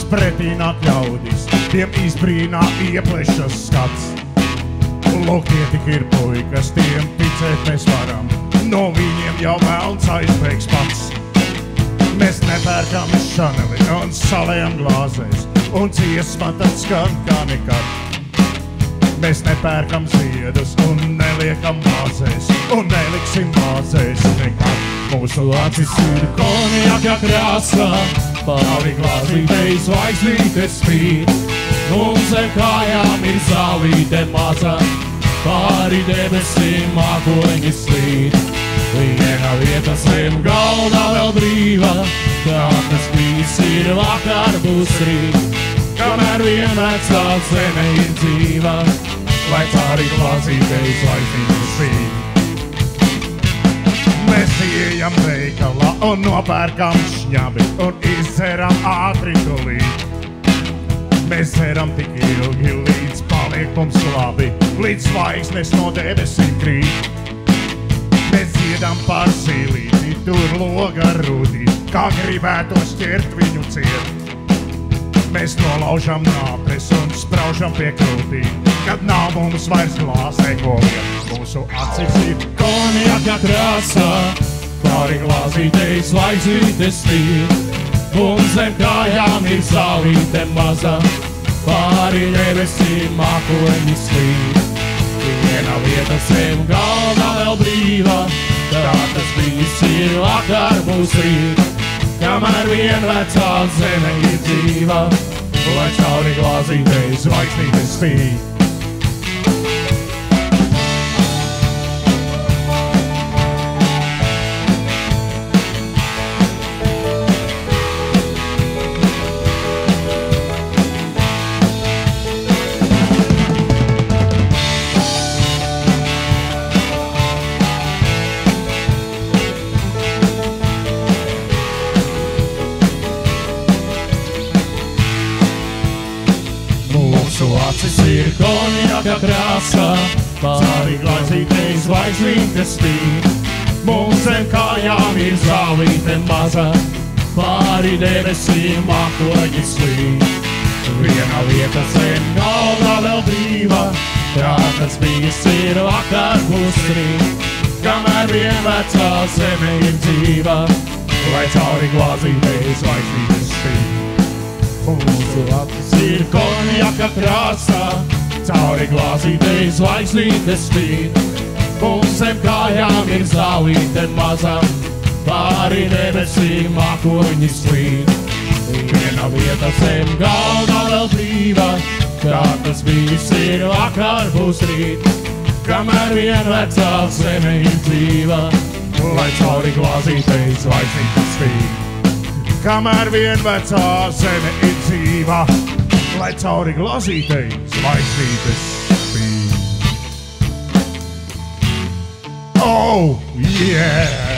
pretī nāk ļaudis, tiem izbrīnā ieplešas skats. Lūk, tie tik ir puikas, tiem ticēt mēs varam, no viņiem jau velns aizbēgs pats. Mēs nepērkam šaneli un salējam glāzēs, un dziesma tad skan kā nekad. Mēs nepērkam ziedus un neliekam vāzēs, un neliksim vāzēs nekad. Mūsu acis ir konjaka krāsā, pāri glāzītei zvaigznītes spīd. Mums zem kājām ir zālīte maza, pāri debesīm mākoņi slīd. Viena vieta zem galda vēl brīva, kā tas bijis ir vakar būs rīt. Kamēr vien vecā zeme ir dzīva, lai pāri glāzītei zvaigznītes spīd. Mēs ieejam veikalā un nopērkam šņabi un izceram ātri tulīt. Mēs ceram tik ilgi, līdz paliek mums labi, līdz zvaigznes no debesīm krīt. Mēs dziedam par zīlīti, tur loga rūtī, kā gribētos ķert viņu ciet. Mēs nolaužam nāpes un spraužam pie krūtī, kad nav mums vairs glāzē ko liet. Mūsu acis ir konjaka krāsā, pāri glāzītei zvaigznītes spīd. Un zem kājām ir zālīte maza, pāri debesīm mākoņi slīd. Viena vieta zem galda vēl brīva, kā tas bijis ir vakar būs rīt. Kamēr vien vecā zeme ir dzīva, lai cauri glāzītei zvaigznītes spīd. Mūsu acis ir konjaka krāsā, pāri glāzītei zvaigznītes spīd. Mums zem kājām ir zālīte maza, pāri debesīm mākoņi slīd. Viena vieta zem galda vēl brīva, kā tas bijis ir vakar būs rīt. Kamēr vien vecā zeme ir dzīva, lai cauri glāzītei zvaigznītes spīd. Mūsu acis ir konjaka krāsā, cauri glāzītei zvaigznītes spīd. Mums zem kājām ir zālīte maza, pāri debesīm mākoņi slīd. Viena vieta zem galda vēl brīva, kā tas bijis ir vakar būs rīt. Kamēr vien vecā zeme ir dzīva, lai cauri glāzītei zvaigznītes spīd. Kamēr vien vecā zeme ir dzīva, lai cauri glāzītei zvaigznītes spīd. Oh, yeah!